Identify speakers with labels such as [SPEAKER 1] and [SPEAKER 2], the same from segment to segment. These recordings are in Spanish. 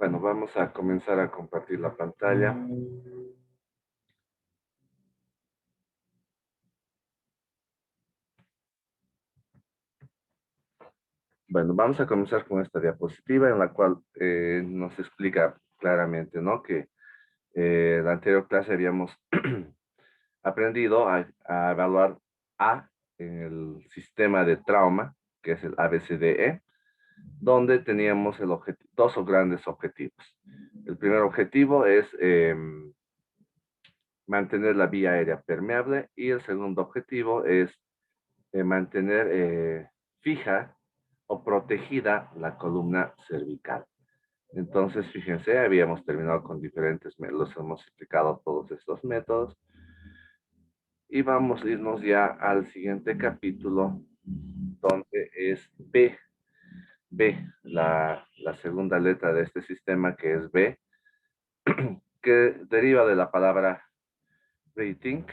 [SPEAKER 1] Bueno, vamos a comenzar a compartir la pantalla. Bueno, vamos a comenzar con esta diapositiva en la cual nos explica claramente, ¿no? Que en la anterior clase habíamos aprendido a evaluar A en el sistema de trauma, que es el ABCDE, donde teníamos dos grandes objetivos. El primer objetivo es mantener la vía aérea permeable y el segundo objetivo es mantener fija o protegida la columna cervical. Entonces, fíjense, habíamos terminado con diferentes métodos, hemos explicado todos estos métodos y vamos a irnos ya al siguiente capítulo, donde es B. B, la segunda letra de este sistema, que es B, que deriva de la palabra breathing,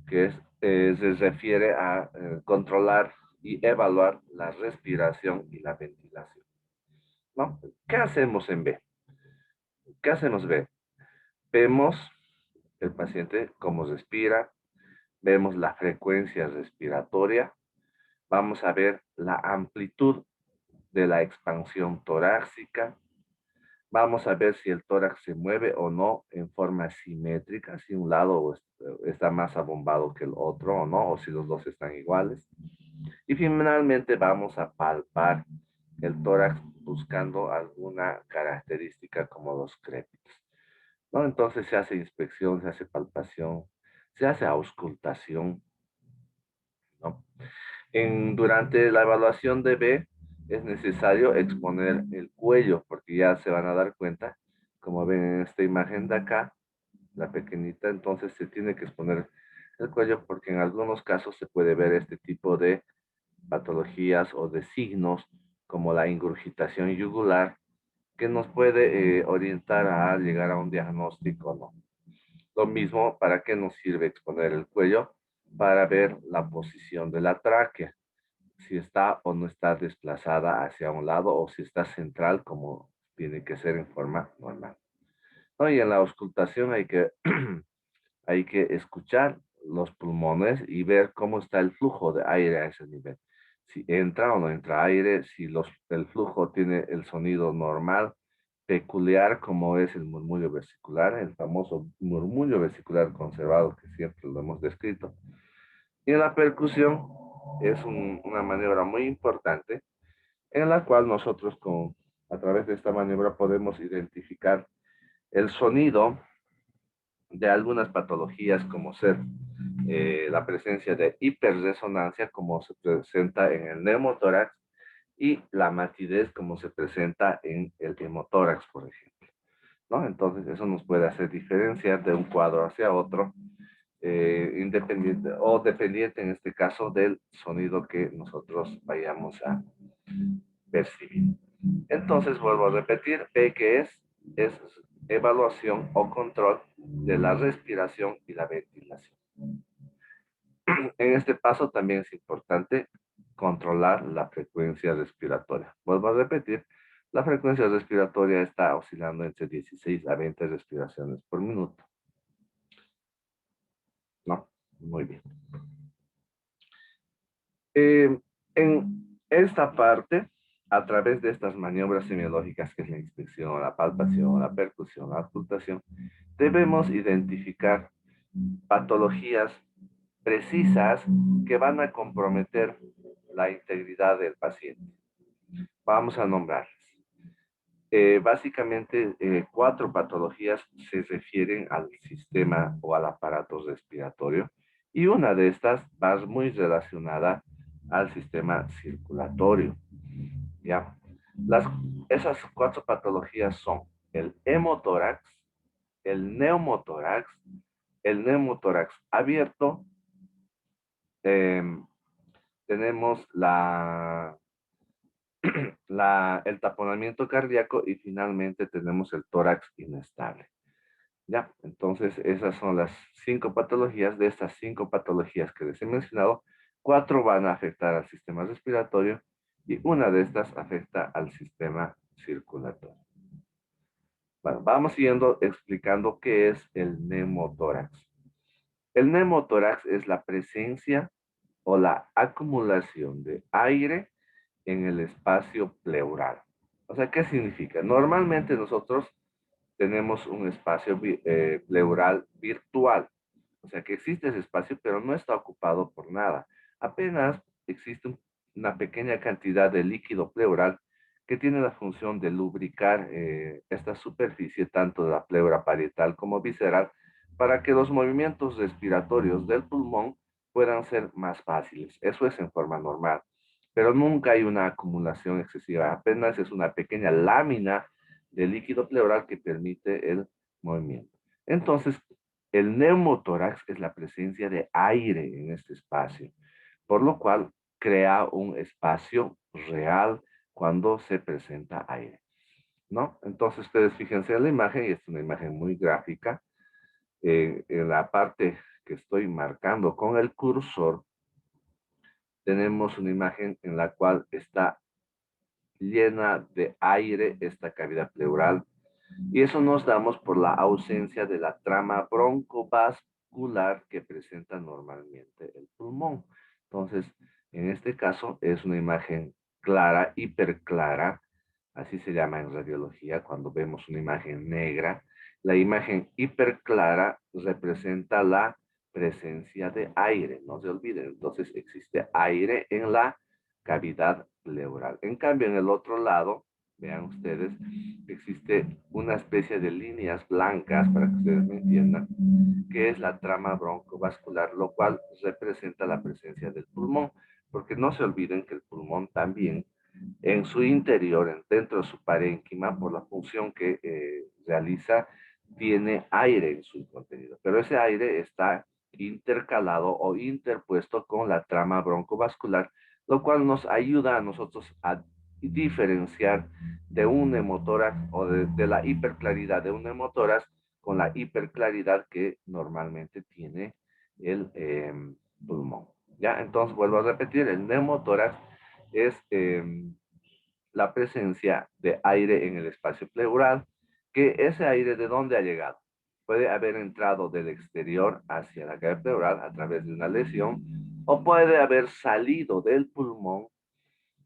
[SPEAKER 1] que se refiere a controlar y evaluar la respiración y la ventilación, ¿no? ¿Qué hacemos en B? ¿Qué hacemos B? Vemos el paciente cómo respira, vemos la frecuencia respiratoria, vamos a ver la amplitud de la expansión torácica, vamos a ver si el tórax se mueve o no en forma simétrica, si un lado está más abombado que el otro o no, o si los dos están iguales. Y finalmente vamos a palpar el tórax buscando alguna característica como los crépitos, ¿no? Entonces se hace inspección, se hace palpación, se hace auscultación, ¿no? Durante la evaluación de B es necesario exponer el cuello, porque ya se van a dar cuenta, como ven en esta imagen de acá, la pequeñita, entonces se tiene que exponer el cuello porque en algunos casos se puede ver este tipo de patologías o de signos como la ingurgitación yugular que nos puede orientar a llegar a un diagnóstico, ¿no? Lo mismo, ¿para qué nos sirve exponer el cuello? Para ver la posición de la tráquea, si está o no está desplazada hacia un lado o si está central como tiene que ser en forma normal, ¿no? Y en la auscultación hay que escuchar los pulmones y ver cómo está el flujo de aire a ese nivel. Si entra o no entra aire, si el flujo tiene el sonido normal, peculiar, como es el murmullo vesicular, el famoso murmullo vesicular conservado que siempre lo hemos descrito. Y en la percusión es una maniobra muy importante en la cual nosotros a través de esta maniobra podemos identificar el sonido de algunas patologías como ser la presencia de hiperresonancia como se presenta en el neumotórax y la matidez como se presenta en el hemotórax, por ejemplo, ¿no? Entonces eso nos puede hacer diferenciar de un cuadro hacia otro, independiente o dependiente en este caso del sonido que nosotros vayamos a percibir. Entonces vuelvo a repetir, P que es evaluación o control de la respiración y la ventilación. En este paso también es importante controlar la frecuencia respiratoria. Vuelvo a repetir, la frecuencia respiratoria está oscilando entre 16 a 20 respiraciones por minuto. ¿No? Muy bien. En esta parte, a través de estas maniobras semiológicas, que es la inspección, la palpación, la percusión, la ocultación, debemos identificar patologías precisas que van a comprometer la integridad del paciente. Vamos a nombrarlas. Básicamente, cuatro patologías se refieren al sistema o al aparato respiratorio y una de estas va muy relacionada al sistema circulatorio. ¿Ya? Esas cuatro patologías son el hemotórax, el neumotórax abierto, tenemos el taponamiento cardíaco y finalmente tenemos el tórax inestable. Ya, entonces esas son las cinco patologías. De estas cinco patologías que les he mencionado, cuatro van a afectar al sistema respiratorio y una de estas afecta al sistema circulatorio. Bueno, vamos siguiendo explicando qué es el neumotórax. El neumotórax es la presencia o la acumulación de aire en el espacio pleural. O sea, ¿qué significa? Normalmente nosotros tenemos un espacio pleural virtual. O sea, que existe ese espacio, pero no está ocupado por nada. Apenas existe una pequeña cantidad de líquido pleural que tiene la función de lubricar esta superficie, tanto de la pleura parietal como visceral, para que los movimientos respiratorios del pulmón puedan ser más fáciles. Eso es en forma normal, pero nunca hay una acumulación excesiva, apenas es una pequeña lámina de líquido pleural que permite el movimiento. Entonces, el neumotórax es la presencia de aire en este espacio, por lo cual crea un espacio real cuando se presenta aire, ¿no? Entonces, ustedes fíjense en la imagen, y es una imagen muy gráfica. En la parte que estoy marcando con el cursor, tenemos una imagen en la cual está llena de aire esta cavidad pleural. Y eso nos damos por la ausencia de la trama broncovascular que presenta normalmente el pulmón. Entonces, en este caso es una imagen clara, hiperclara, así se llama en radiología cuando vemos una imagen negra. La imagen hiperclara representa la presencia de aire, no se olviden. Entonces existe aire en la cavidad pleural. En cambio, en el otro lado, vean ustedes, existe una especie de líneas blancas, para que ustedes me entiendan, que es la trama broncovascular, lo cual representa la presencia del pulmón, porque no se olviden que el pulmón también, en su interior, dentro de su parénquima, por la función que realiza, tiene aire en su contenido, pero ese aire está intercalado o interpuesto con la trama broncovascular, lo cual nos ayuda a nosotros a diferenciar de un neumotórax o de la hiperclaridad de un neumotórax con la hiperclaridad que normalmente tiene el pulmón. ¿Ya? Entonces, vuelvo a repetir, el neumotórax es la presencia de aire en el espacio pleural, que ese aire ¿de dónde ha llegado? Puede haber entrado del exterior hacia la cavidad pleural a través de una lesión, o puede haber salido del pulmón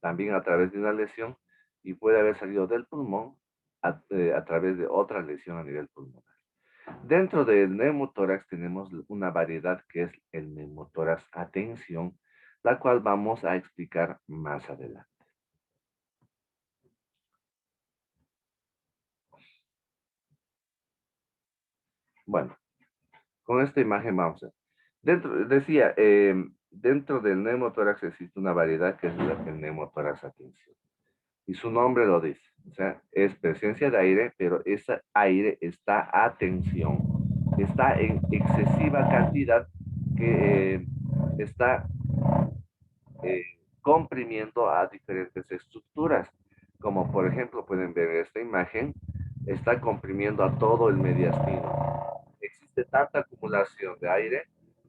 [SPEAKER 1] también a través de una lesión, y puede haber salido del pulmón a través de otra lesión a nivel pulmonar. Dentro del neumotórax tenemos una variedad que es el neumotórax a tensión, la cual vamos a explicar más adelante. Bueno, con esta imagen vamos a... Decía, dentro del neumotórax existe una variedad que es el neumotórax a tensión. Y su nombre lo dice. O sea, es presencia de aire, pero ese aire está a tensión. Está en excesiva cantidad que está eh, comprimiendo a diferentes estructuras. Como por ejemplo, pueden ver esta imagen, está comprimiendo a todo el mediastino. Existe tanta acumulación de aire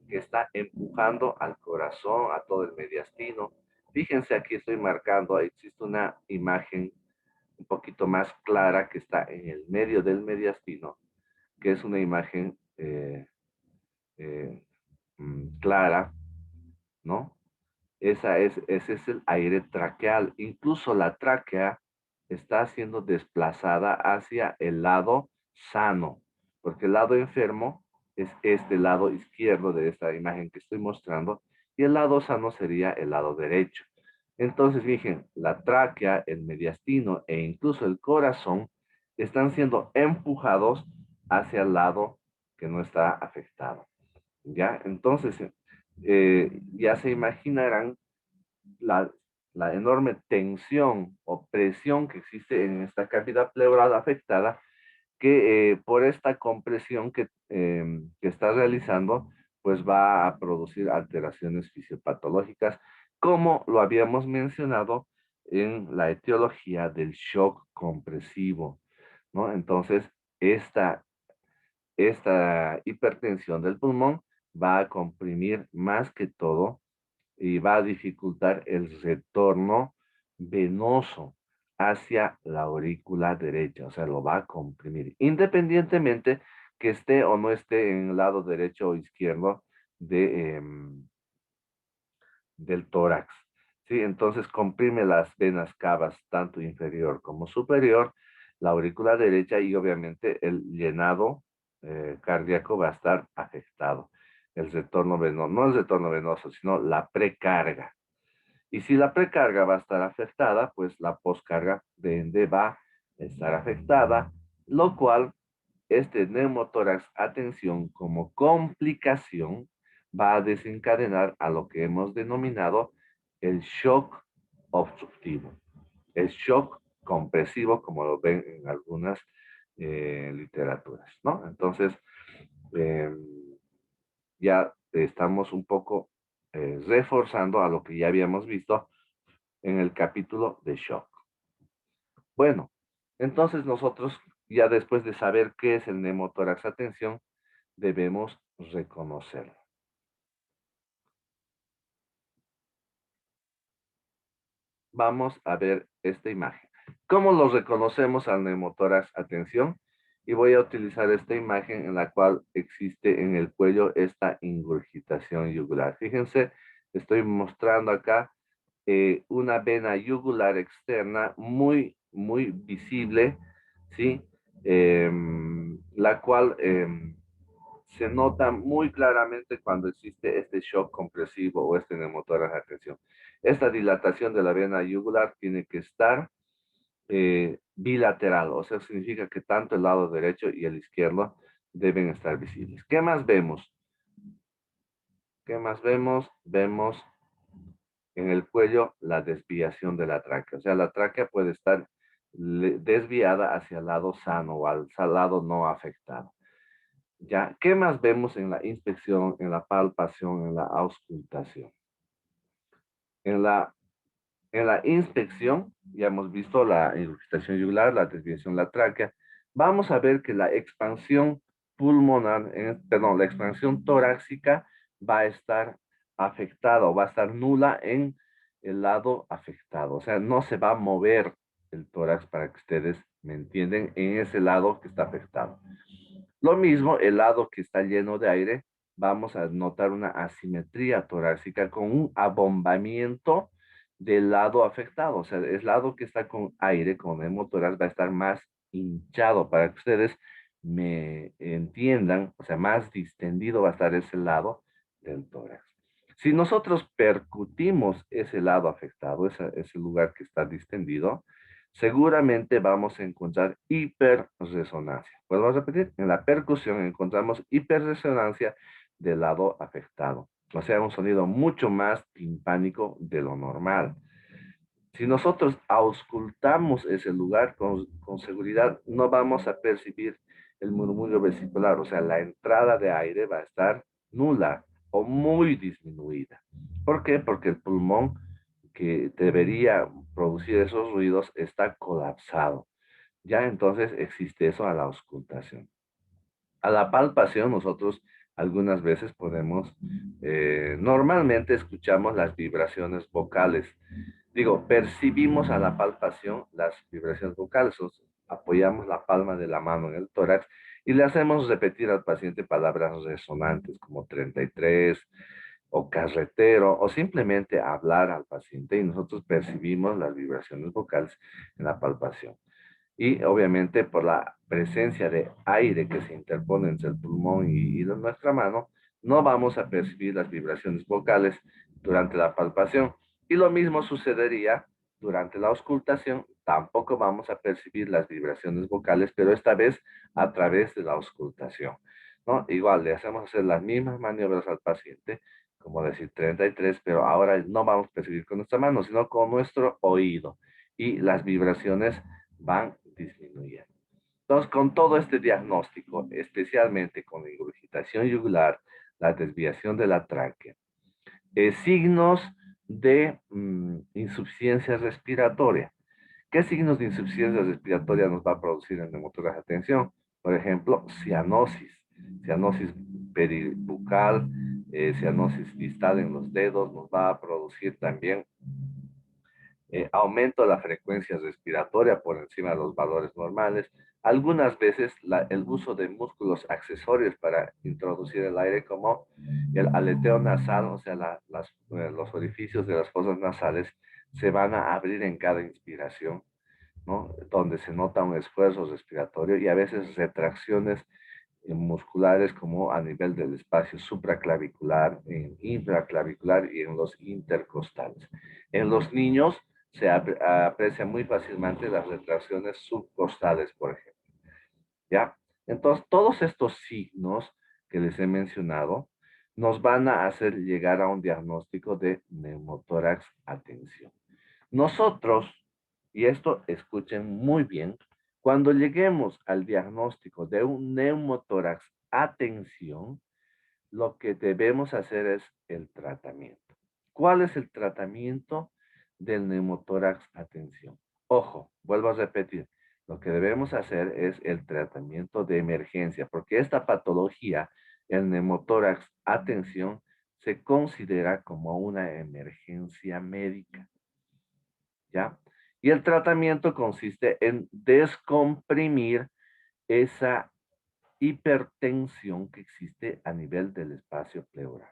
[SPEAKER 1] que está empujando al corazón, a todo el mediastino. Fíjense, aquí estoy marcando, existe una imagen un poquito más clara que está en el medio del mediastino, que es una imagen eh, clara, ¿no? Ese es el aire traqueal. Incluso la tráquea está siendo desplazada hacia el lado sano, porque el lado enfermo es este lado izquierdo de esta imagen que estoy mostrando, y el lado sano sería el lado derecho. Entonces, fíjense, la tráquea, el mediastino e incluso el corazón están siendo empujados hacia el lado que no está afectado. ¿Ya? Entonces, ya se imaginarán la, la enorme tensión o presión que existe en esta cavidad pleural afectada, que por esta compresión que está realizando, pues va a producir alteraciones fisiopatológicas, como lo habíamos mencionado en la etiología del shock compresivo, ¿no? Entonces, esta esta hipertensión del pulmón va a comprimir más que todo y va a dificultar el retorno venoso hacia la aurícula derecha, o sea, lo va a comprimir, independientemente que esté o no esté en el lado derecho o izquierdo de, del tórax. ¿Sí? Entonces comprime las venas cavas, tanto inferior como superior, la aurícula derecha y obviamente el llenado cardíaco va a estar afectado. El retorno venoso, no el retorno venoso, sino la precarga. Y si la precarga va a estar afectada, pues la poscarga de ende va a estar afectada, lo cual este neumotórax, atención, como complicación, va a desencadenar a lo que hemos denominado el shock obstructivo, el shock compresivo, como lo ven en algunas literaturas, ¿no? Entonces, eh, ya estamos un poco reforzando a lo que ya habíamos visto en el capítulo de shock. Bueno, entonces nosotros, ya después de saber qué es el neumotórax, atención, debemos reconocerlo. Vamos a ver esta imagen. ¿Cómo lo reconocemos al neumotórax? Atención. Y voy a utilizar esta imagen en la cual existe en el cuello esta ingurgitación yugular. Fíjense, estoy mostrando acá una vena yugular externa muy visible, ¿sí? La cual se nota muy claramente cuando existe este shock compresivo o este neumotórax, atención. Esta dilatación de la vena yugular tiene que estar bilateral, o sea, significa que tanto el lado derecho y el izquierdo deben estar visibles. ¿Qué más vemos? ¿Qué más vemos? Vemos en el cuello la desviación de la tráquea. O sea, la tráquea puede estar desviada hacia el lado sano o al lado no afectado. ¿Ya? ¿Qué más vemos en la inspección, en la palpación, en la auscultación? En la, en la inspección, ya hemos visto la ingurgitación yugular, la desviación de la tráquea. Vamos a ver que la expansión pulmonar, perdón, la expansión torácica va a estar afectada o va a estar nula en el lado afectado. O sea, no se va a mover el tórax para que ustedes me entienden en ese lado que está afectado. Lo mismo, el lado que está lleno de aire, vamos a notar una asimetría torácica con un abombamiento del lado afectado. O sea, el lado que está con aire, con hemotórax, va a estar más hinchado para que ustedes me entiendan. O sea, más distendido va a estar ese lado del tórax. Si nosotros percutimos ese lado afectado, ese lugar que está distendido, seguramente vamos a encontrar hiperresonancia. ¿Podemos repetir? En la percusión encontramos hiperresonancia del lado afectado. O sea, un sonido mucho más timpánico de lo normal. Si nosotros auscultamos ese lugar con seguridad, no vamos a percibir el murmullo vesicular, o sea, la entrada de aire va a estar nula o muy disminuida. ¿Por qué? Porque el pulmón que debería producir esos ruidos está colapsado. Ya entonces existe eso a la auscultación. A la palpación nosotros algunas veces podemos, normalmente escuchamos las vibraciones vocales. Digo, percibimos a la palpación las vibraciones vocales, apoyamos la palma de la mano en el tórax y le hacemos repetir al paciente palabras resonantes como 33 o carretero o simplemente hablar al paciente y nosotros percibimos las vibraciones vocales en la palpación. Y obviamente por la presencia de aire que se interpone entre el pulmón y nuestra mano, no vamos a percibir las vibraciones vocales durante la palpación. Y lo mismo sucedería durante la auscultación, tampoco vamos a percibir las vibraciones vocales, pero esta vez a través de la auscultación, ¿no? Igual le hacemos hacer las mismas maniobras al paciente, como decir 33, pero ahora no vamos a percibir con nuestra mano, sino con nuestro oído. Y las vibraciones van disminuyendo. Entonces, con todo este diagnóstico, especialmente con la ingurgitación yugular, la desviación de la tráquea, signos de insuficiencia respiratoria. ¿Qué signos de insuficiencia respiratoria nos va a producir el neumotórax? Atención, por ejemplo, cianosis peribucal, cianosis distal en los dedos, nos va a producir también aumento de la frecuencia respiratoria por encima de los valores normales. Algunas veces el uso de músculos accesorios para introducir el aire, como el aleteo nasal, o sea, los orificios de las fosas nasales se van a abrir en cada inspiración, ¿no? Donde se nota un esfuerzo respiratorio y a veces retracciones musculares como a nivel del espacio supraclavicular, infraclavicular y en los intercostales. En los niños se aprecia muy fácilmente las retracciones subcostales, por ejemplo. ¿Ya? Entonces, todos estos signos que les he mencionado nos van a hacer llegar a un diagnóstico de neumotórax atención. Nosotros, y esto escuchen muy bien, cuando lleguemos al diagnóstico de un neumotórax atención, lo que debemos hacer es el tratamiento. ¿Cuál es el tratamiento del neumotórax atención? Ojo, vuelvo a repetir, lo que debemos hacer es el tratamiento de emergencia, porque esta patología, el neumotórax atención, se considera como una emergencia médica, ¿ya? Y el tratamiento consiste en descomprimir esa hipertensión que existe a nivel del espacio pleural.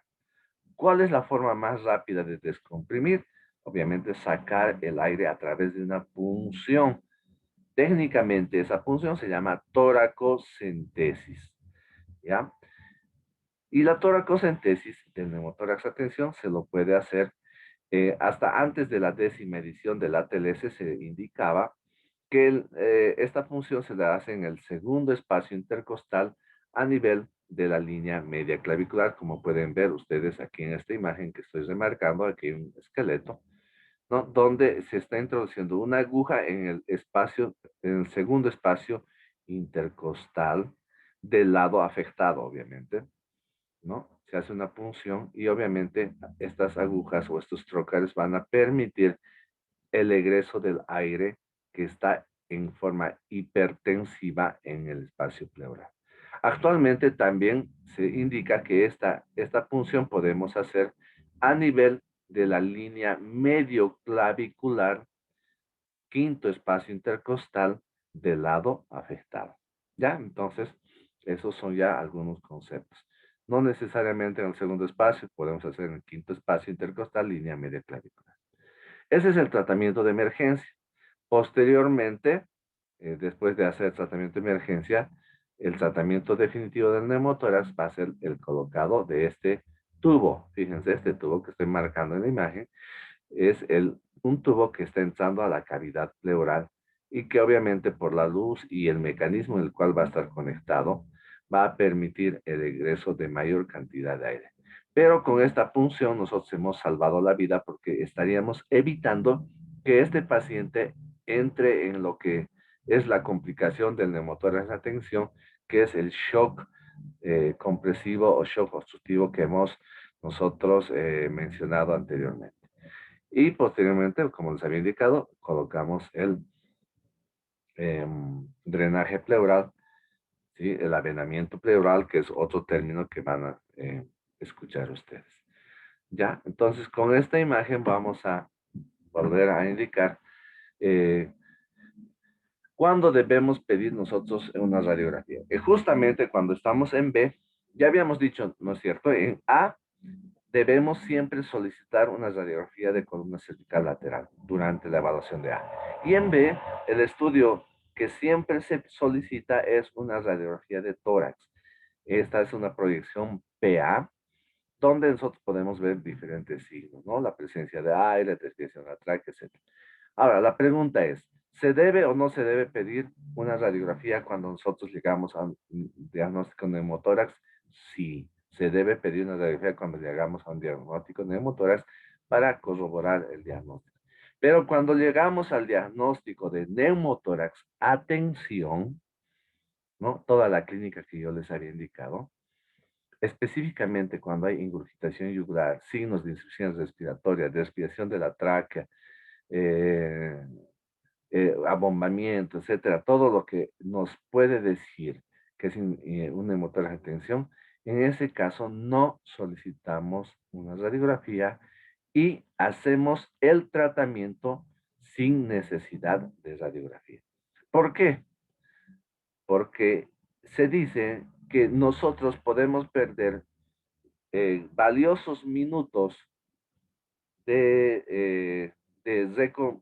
[SPEAKER 1] ¿Cuál es la forma más rápida de descomprimir? Obviamente sacar el aire a través de una punción. Técnicamente esa punción se llama toracocentesis, ¿ya? Y la toracocentesis del neumotórax atención se lo puede hacer hasta antes de la 10ª edición de la TLS. Se indicaba que esta función se la hace en el segundo espacio intercostal a nivel de la línea media clavicular, como pueden ver ustedes aquí en esta imagen que estoy remarcando. Aquí hay un esqueleto, ¿no? Donde se está introduciendo una aguja en el espacio, en el segundo espacio intercostal del lado afectado, obviamente, ¿no? Se hace una punción y obviamente estas agujas o estos trocars van a permitir el egreso del aire que está en forma hipertensiva en el espacio pleural. Actualmente también se indica que esta punción podemos hacer a nivel de la línea medio clavicular, quinto espacio intercostal del lado afectado. ¿Ya? Entonces, esos son ya algunos conceptos. No necesariamente en el segundo espacio, podemos hacer en el quinto espacio intercostal, línea media clavicular. Ese es el tratamiento de emergencia. Posteriormente, después de hacer tratamiento de emergencia, el tratamiento definitivo del neumotórax va a ser el colocado de este tubo. Fíjense, este tubo que estoy marcando en la imagen es un tubo que está entrando a la cavidad pleural y que obviamente por la luz y el mecanismo en el cual va a estar conectado, va a permitir el ingreso de mayor cantidad de aire. Pero con esta punción nosotros hemos salvado la vida porque estaríamos evitando que este paciente entre en lo que es la complicación del neumotórax de atención, que es el shock compresivo o shock obstructivo que hemos nosotros mencionado anteriormente. Y posteriormente, como les había indicado, colocamos el drenaje pleural, ¿sí? El avenamiento pleural, que es otro término que van a escuchar ustedes. ¿Ya? Entonces, con esta imagen vamos a volver a indicar cuándo debemos pedir nosotros una radiografía. Justamente cuando estamos en B, ya habíamos dicho, ¿no es cierto? En A debemos siempre solicitar una radiografía de columna cervical lateral durante la evaluación de A. Y en B, el estudio que siempre se solicita es una radiografía de tórax. Esta es una proyección PA, donde nosotros podemos ver diferentes signos, ¿no? La presencia de aire, desviación de la tráquea, etc. Ahora, la pregunta es, ¿se debe o no se debe pedir una radiografía cuando nosotros llegamos a un diagnóstico neumotórax? Sí, se debe pedir una radiografía cuando llegamos a un diagnóstico neumotórax para corroborar el diagnóstico. Pero cuando llegamos al diagnóstico de neumotórax, atención, ¿no? Toda la clínica que yo les había indicado, específicamente cuando hay ingurgitación yugular, signos de insuficiencia respiratoria, desviación de la tráquea, eh, abombamiento, etcétera, todo lo que nos puede decir que es un neumotórax de tensión, en ese caso no solicitamos una radiografía y hacemos el tratamiento sin necesidad de radiografía. ¿Por qué? Porque se dice que nosotros podemos perder valiosos minutos de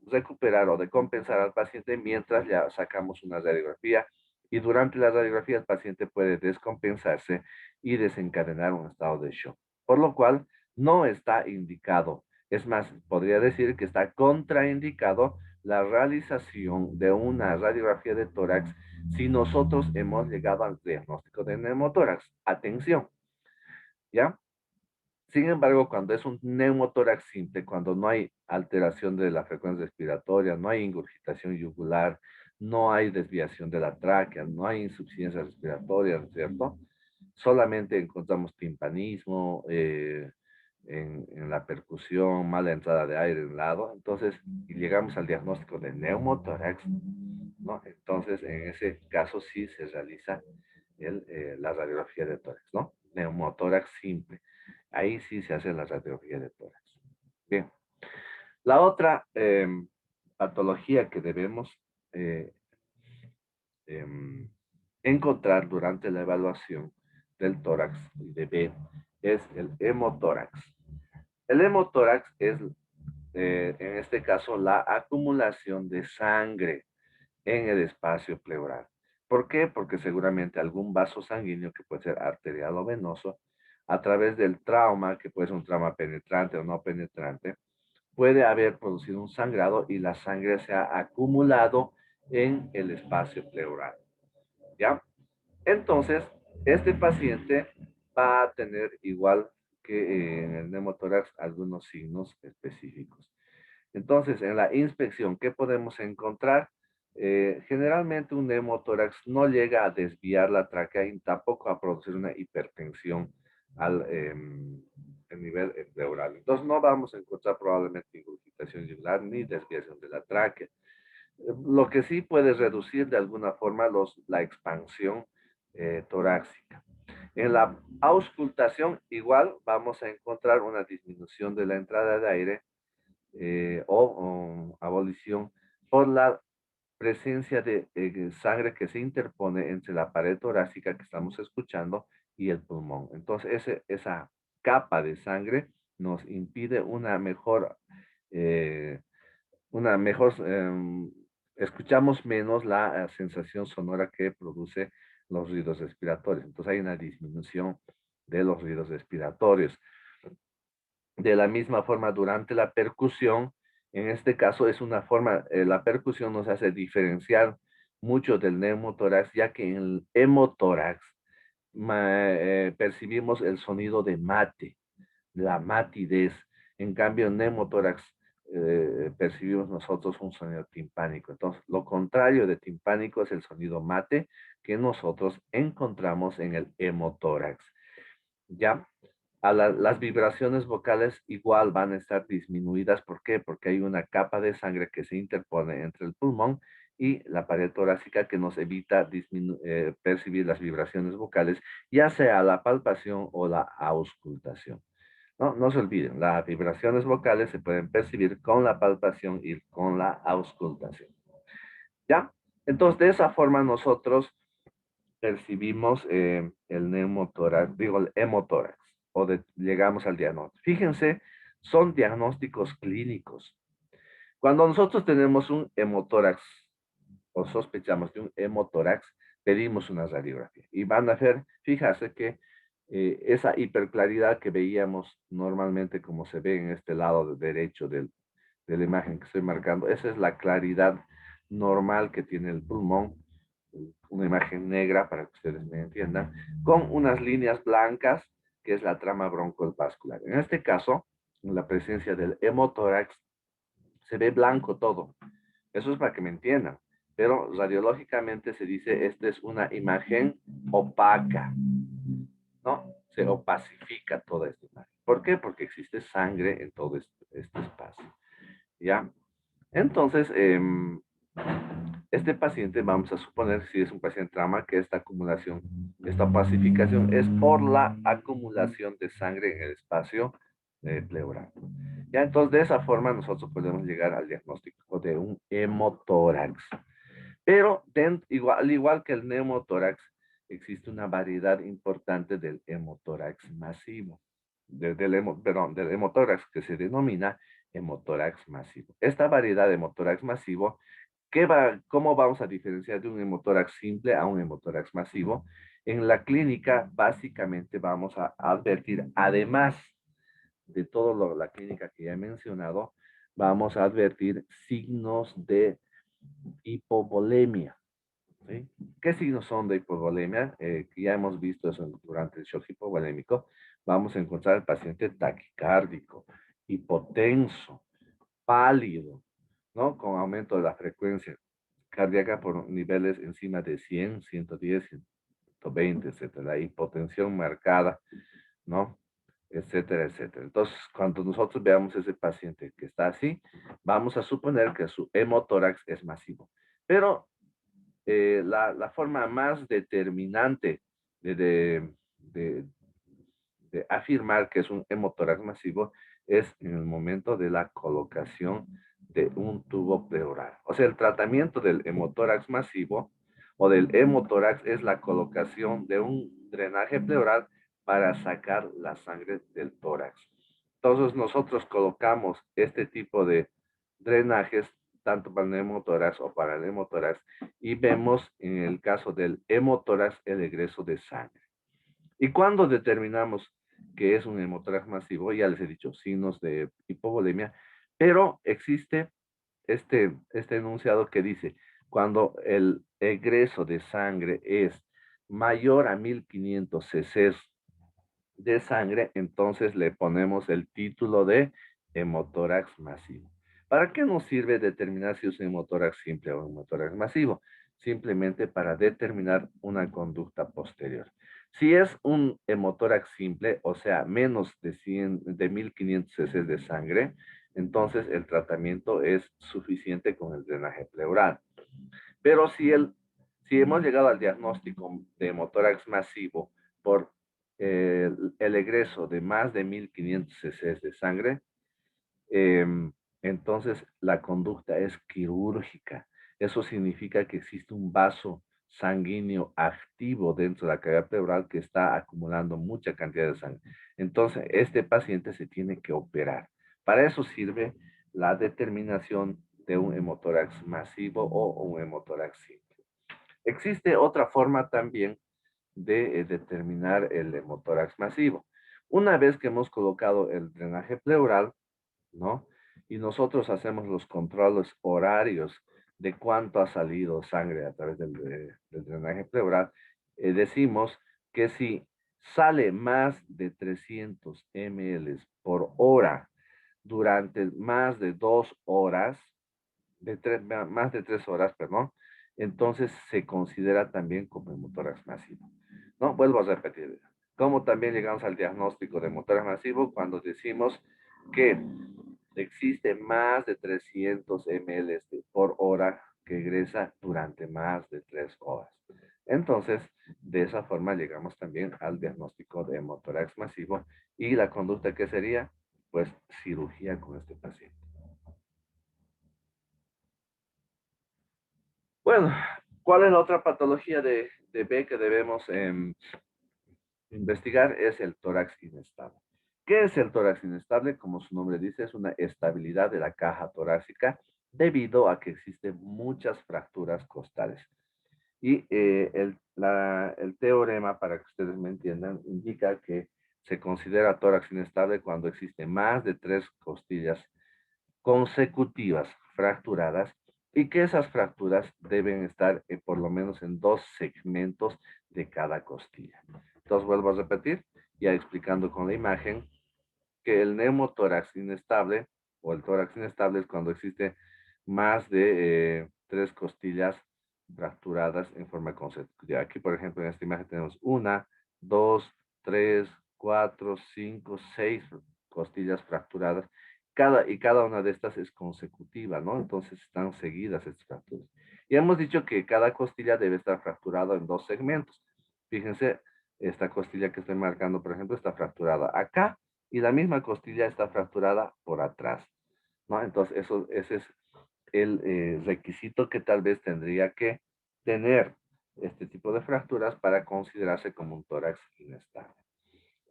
[SPEAKER 1] recuperar o de compensar al paciente mientras ya sacamos una radiografía, y durante la radiografía el paciente puede descompensarse y desencadenar un estado de shock, por lo cual no está indicado. Es más, podría decir que está contraindicado la realización de una radiografía de tórax si nosotros hemos llegado al diagnóstico de neumotórax. Atención, ¿ya? Sin embargo, cuando es un neumotórax simple, cuando no hay alteración de la frecuencia respiratoria, no hay ingurgitación yugular, no hay desviación de la tráquea, no hay insuficiencia respiratoria, ¿no es cierto? Solamente encontramos timpanismo, en la percusión, mala entrada de aire en un lado. Entonces, y llegamos al diagnóstico de neumotórax, ¿no? Entonces, en ese caso sí se realiza la radiografía de tórax, ¿no? Neumotórax simple. Ahí sí se hace la radiografía de tórax. Bien. La otra patología que debemos eh, em, encontrar durante la evaluación del tórax y de B es el hemotórax. El hemotórax es, en este caso, la acumulación de sangre en el espacio pleural. ¿Por qué? Porque seguramente algún vaso sanguíneo, que puede ser arterial o venoso, a través del trauma, que puede ser un trauma penetrante o no penetrante, puede haber producido un sangrado y la sangre se ha acumulado en el espacio pleural. ¿Ya? Entonces, este paciente va a tener, igual que en el neumotórax, algunos signos específicos. Entonces, en la inspección, ¿qué podemos encontrar? Generalmente un neumotórax no llega a desviar la tráquea y tampoco a producir una hipertensión al el nivel pleural. Entonces, no vamos a encontrar probablemente ingurgitación yugular ni desviación de la tráquea. Lo que sí puede reducir de alguna forma la expansión torácica. En la auscultación, igual vamos a encontrar una disminución de la entrada de aire o abolición por la presencia de sangre que se interpone entre la pared torácica que estamos escuchando y el pulmón. Entonces, esa capa de sangre nos impide eh, una mejor, escuchamos menos la sensación sonora que produce los ruidos respiratorios. Entonces, hay una disminución de los ruidos respiratorios. De la misma forma, durante la percusión, en este caso es una forma, la percusión nos hace diferenciar mucho del neumotórax, ya que en el hemotórax percibimos el sonido de mate, la matidez. En cambio, en neumotórax percibimos nosotros un sonido timpánico. Entonces, lo contrario de timpánico es el sonido mate que nosotros encontramos en el hemotórax. ¿Ya? Las vibraciones vocales igual van a estar disminuidas. ¿Por qué? Porque hay una capa de sangre que se interpone entre el pulmón y la pared torácica que nos evita percibir las vibraciones vocales, ya sea la palpación o la auscultación. No, no se olviden, las vibraciones vocales se pueden percibir con la palpación y con la auscultación. ¿Ya? Entonces, de esa forma nosotros percibimos el neumotórax, digo, el hemotórax, llegamos al diagnóstico. Fíjense, son diagnósticos clínicos. Cuando nosotros tenemos un hemotórax o sospechamos de un hemotórax, pedimos una radiografía y van a ver, fíjate que esa hiperclaridad que veíamos normalmente, como se ve en este lado derecho de la imagen que estoy marcando, esa es la claridad normal que tiene el pulmón, una imagen negra para que ustedes me entiendan, con unas líneas blancas, que es la trama broncovascular. En este caso, en la presencia del hemotórax, se ve blanco todo. Eso es para que me entiendan. Pero radiológicamente se dice, esta es una imagen opaca, ¿no? Se opacifica toda esta imagen. ¿Por qué? Porque existe sangre en todo este espacio. ¿Ya? Entonces, este paciente, vamos a suponer, si es un paciente trauma, que esta acumulación, esta opacificación es por la acumulación de sangre en el espacio pleural. Ya, entonces, de esa forma nosotros podemos llegar al diagnóstico tipo de un hemotórax. Pero al igual que el neumotórax, existe una variedad importante del hemotórax masivo, del hemotórax que se denomina hemotórax masivo. Esta variedad de hemotórax masivo, ¿cómo vamos a diferenciar de un hemotórax simple a un hemotórax masivo? En la clínica, básicamente vamos a advertir, además de toda la clínica que ya he mencionado, vamos a advertir signos de hipovolemia. ¿Sí? ¿Qué signos son de hipovolemia? Que ya hemos visto eso durante el shock hipovolémico. Vamos a encontrar al paciente taquicárdico, hipotenso, pálido, ¿no? Con aumento de la frecuencia cardíaca por niveles encima de 100, 110, 120, etcétera. La hipotensión marcada, ¿no? Etcétera, etcétera. Entonces, cuando nosotros veamos ese paciente que está así, vamos a suponer que su hemotórax es masivo. Pero la forma más determinante de, de, de, de afirmar que es un hemotórax masivo es en el momento de la colocación de un tubo pleural. O sea, el tratamiento del hemotórax masivo o del hemotórax es la colocación de un drenaje pleural para sacar la sangre del tórax. Entonces nosotros colocamos este tipo de drenajes tanto para el hemotórax o para el hemotórax y vemos en el caso del hemotórax el egreso de sangre. ¿Y cuando determinamos que es un hemotórax masivo? Ya les he dicho, signos de hipovolemia, pero existe este enunciado que dice, cuando el egreso de sangre es mayor a 1500 cc de sangre, entonces le ponemos el título de hemotórax masivo. ¿Para qué nos sirve determinar si es un hemotórax simple o un hemotórax masivo? Simplemente para determinar una conducta posterior. Si es un hemotórax simple, o sea, menos de 1500 cc de sangre, entonces el tratamiento es suficiente con el drenaje pleural. Pero si hemos llegado al diagnóstico de hemotórax masivo por el egreso de más de 1500 cc de sangre, entonces la conducta es quirúrgica. Eso significa que existe un vaso sanguíneo activo dentro de la cavidad pleural que está acumulando mucha cantidad de sangre. Entonces, este paciente se tiene que operar. Para eso sirve la determinación de un hemotórax masivo o un hemotórax simple. Existe otra forma también de determinar el hemotórax masivo. Una vez que hemos colocado el drenaje pleural, ¿no? Y nosotros hacemos los controles horarios de cuánto ha salido sangre a través del drenaje pleural, decimos que si sale más de 300 ml por hora durante más de 2 horas, más de 3 horas, perdón, entonces se considera también como hemotórax masivo. ¿No? Vuelvo a repetir. Como también llegamos al diagnóstico de hemotórax masivo cuando decimos que existe más de 300 ml por hora que egresa durante más de 3 horas. Entonces, de esa forma llegamos también al diagnóstico de hemotórax masivo y la conducta que sería, pues, cirugía con este paciente. Bueno, ¿cuál es la otra patología de B que debemos investigar? Es el tórax inestable. ¿Qué es el tórax inestable? Como su nombre dice, es una estabilidad de la caja torácica debido a que existen muchas fracturas costales. Y el teorema, para que ustedes me entiendan, indica que se considera tórax inestable cuando existe más de 3 costillas consecutivas fracturadas y que esas fracturas deben estar por lo menos en 2 segmentos de cada costilla. Entonces vuelvo a repetir, ya explicando con la imagen, que el neumotórax inestable o el tórax inestable es cuando existe más de 3 costillas fracturadas en forma consecutiva. Aquí, por ejemplo, en esta imagen tenemos 1, 2, 3, 4, 5, 6 costillas fracturadas. Cada una de estas es consecutiva, ¿no? Entonces están seguidas estas fracturas. Y hemos dicho que cada costilla debe estar fracturada en 2 segmentos. Fíjense, esta costilla que estoy marcando, por ejemplo, está fracturada acá y la misma costilla está fracturada por atrás, ¿no? Entonces, ese es el requisito que tal vez tendría que tener este tipo de fracturas para considerarse como un tórax inestable.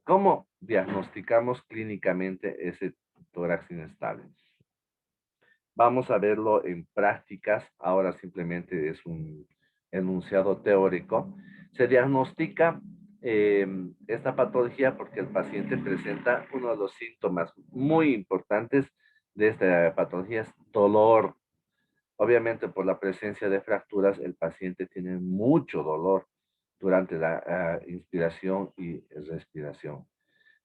[SPEAKER 1] ¿Cómo diagnosticamos clínicamente ese tórax inestable? Vamos a verlo en prácticas. Ahora simplemente es un enunciado teórico. Se diagnostica esta patología porque el paciente presenta uno de los síntomas muy importantes de esta patología es dolor. Obviamente por la presencia de fracturas el paciente tiene mucho dolor durante la inspiración y respiración.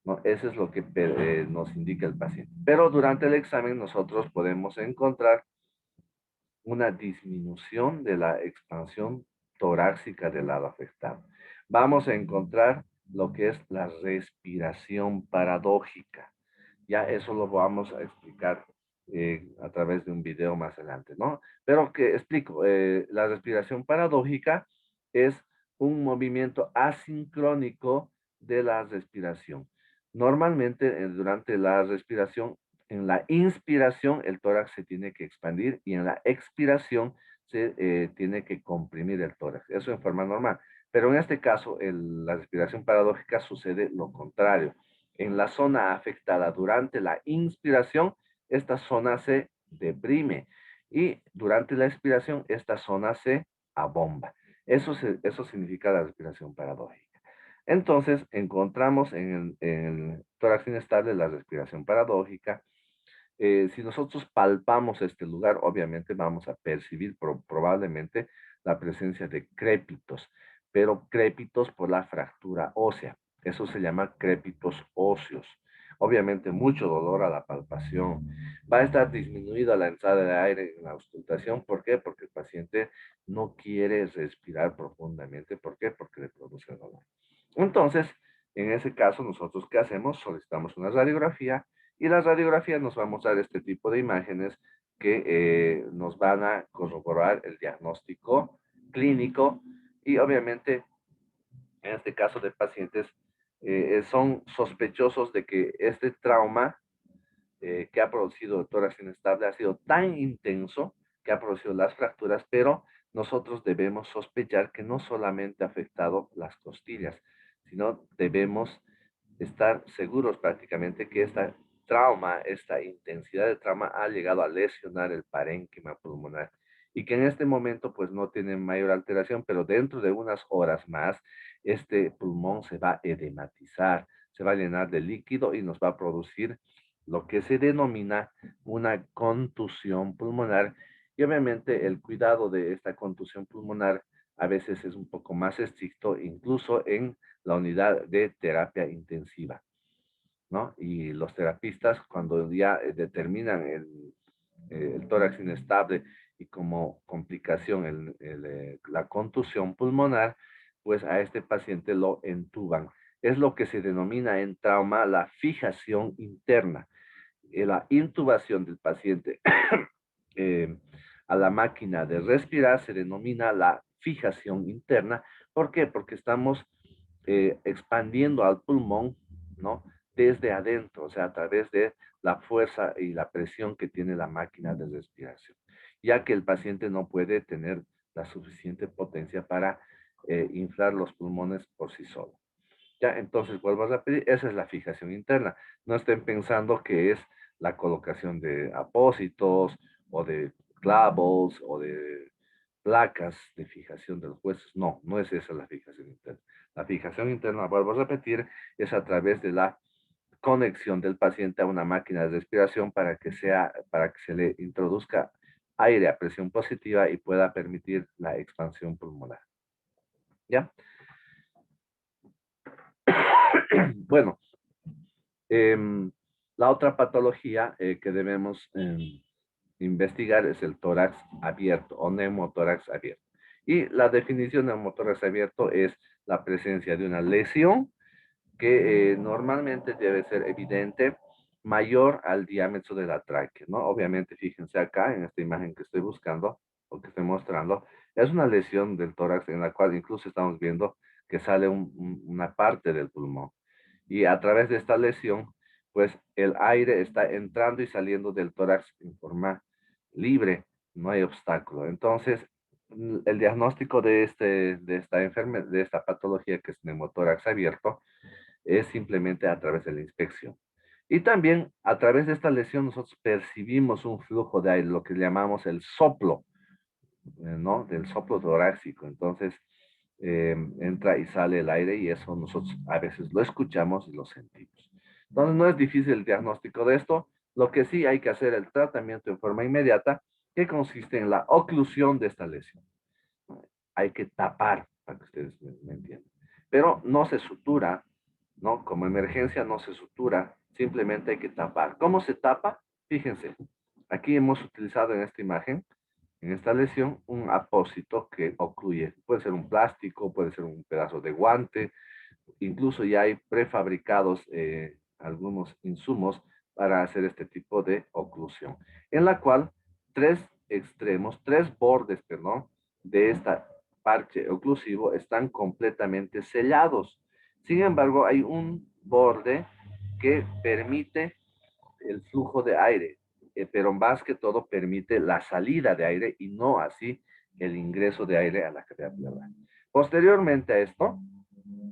[SPEAKER 1] ¿No? Eso es lo que nos indica el paciente. Pero durante el examen nosotros podemos encontrar una disminución de la expansión torácica del lado afectado. Vamos a encontrar lo que es la respiración paradójica. Ya eso lo vamos a explicar a través de un video más adelante, ¿no? Pero que explico, la respiración paradójica es un movimiento asincrónico de la respiración. Normalmente durante la respiración, en la inspiración el tórax se tiene que expandir y en la expiración se tiene que comprimir el tórax. Eso en forma normal. Pero en este caso, la respiración paradójica sucede lo contrario. En la zona afectada durante la inspiración, esta zona se deprime y durante la expiración, esta zona se abomba. Eso significa la respiración paradójica. Entonces, encontramos en el tórax inestable la respiración paradójica. Si nosotros palpamos este lugar, obviamente vamos a percibir probablemente la presencia de crépitos, pero crépitos por la fractura ósea. Eso se llama crépitos óseos. Obviamente mucho dolor a la palpación. Va a estar disminuida la entrada de aire en la auscultación. ¿Por qué? Porque el paciente no quiere respirar profundamente. ¿Por qué? Porque le produce dolor. Entonces, en ese caso, nosotros ¿qué hacemos? Solicitamos una radiografía y la radiografía nos va a mostrar este tipo de imágenes que nos van a corroborar el diagnóstico clínico y obviamente en este caso de pacientes son sospechosos de que este trauma que ha producido el tórax inestable ha sido tan intenso que ha producido las fracturas, pero nosotros debemos sospechar que no solamente ha afectado las costillas, sino debemos estar seguros prácticamente que esta trauma, esta intensidad de trauma ha llegado a lesionar el parénquima pulmonar y que en este momento pues no tiene mayor alteración, pero dentro de unas horas más este pulmón se va a edematizar, se va a llenar de líquido y nos va a producir lo que se denomina una contusión pulmonar y obviamente el cuidado de esta contusión pulmonar a veces es un poco más estricto, incluso en la unidad de terapia intensiva, ¿no? Y los terapistas, cuando ya determinan el tórax inestable y como complicación la contusión pulmonar, pues a este paciente lo entuban. Es lo que se denomina en trauma la fijación interna. La intubación del paciente eh, a la máquina de respirar se denomina la fijación interna. ¿Por qué? Porque estamos expandiendo al pulmón, ¿no? Desde adentro, o sea, a través de la fuerza y la presión que tiene la máquina de respiración, ya que el paciente no puede tener la suficiente potencia para inflar los pulmones por sí solo. Ya, entonces vuelvo a repetir, esa es la fijación interna. No estén pensando que es la colocación de apósitos o de clavos o de placas de fijación de los huesos. No, no es esa la fijación interna. La fijación interna, vuelvo a repetir, es a través de la conexión del paciente a una máquina de respiración para que se le introduzca aire a presión positiva y pueda permitir la expansión pulmonar. ¿Ya? Bueno, la otra patología que debemos investigar es el tórax abierto o neumotórax abierto. Y la definición de neumotórax abierto es la presencia de una lesión que normalmente debe ser evidente mayor al diámetro de la tráquea, ¿no? Obviamente, fíjense acá en esta imagen que estoy buscando o que estoy mostrando, es una lesión del tórax en la cual incluso estamos viendo que sale una parte del pulmón. Y a través de esta lesión, pues el aire está entrando y saliendo del tórax en forma libre, no hay obstáculo. Entonces, el diagnóstico de esta patología que es neumotórax abierto es simplemente a través de la inspección. Y también a través de esta lesión nosotros percibimos un flujo de aire, lo que llamamos el soplo, ¿no? Del soplo torácico. Entonces, entra y sale el aire y eso nosotros a veces lo escuchamos y lo sentimos. Entonces, no es difícil el diagnóstico de esto. Lo que sí hay que hacer el tratamiento en forma inmediata, que consiste en la oclusión de esta lesión. Hay que tapar, para que ustedes me entiendan. Pero no se sutura, ¿no? Como emergencia no se sutura, simplemente hay que tapar. ¿Cómo se tapa? Fíjense, aquí hemos utilizado en esta imagen, en esta lesión, un apósito que ocluye. Puede ser un plástico, puede ser un pedazo de guante, incluso ya hay prefabricados algunos insumos para hacer este tipo de oclusión, en la cual tres bordes, perdón, de esta parche oclusivo están completamente sellados. Sin embargo, hay un borde que permite el flujo de aire, pero más que todo permite la salida de aire y no así el ingreso de aire a la cavidad pleural. Posteriormente a esto,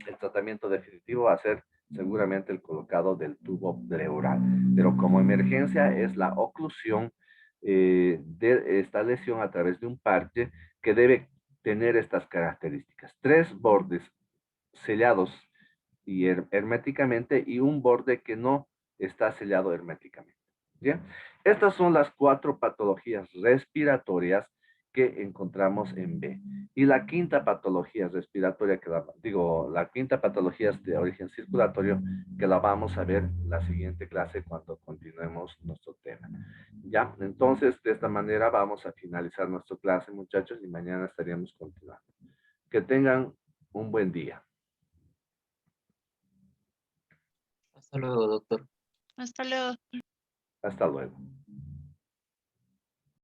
[SPEAKER 1] el tratamiento definitivo va a ser seguramente el colocado del tubo pleural, pero como emergencia es la oclusión de esta lesión a través de un parche que debe tener estas características. Tres bordes sellados y herméticamente y un borde que no está sellado herméticamente. ¿Bien? Estas son las cuatro patologías respiratorias que encontramos en B. Y la quinta patología respiratoria, la quinta patología es de origen circulatorio, que la vamos a ver en la siguiente clase cuando continuemos nuestro tema. ¿Ya? Entonces, de esta manera vamos a finalizar nuestra clase, muchachos, y mañana estaríamos continuando. Que tengan un buen día.
[SPEAKER 2] Hasta luego, doctor.
[SPEAKER 3] Hasta luego.
[SPEAKER 1] Hasta luego.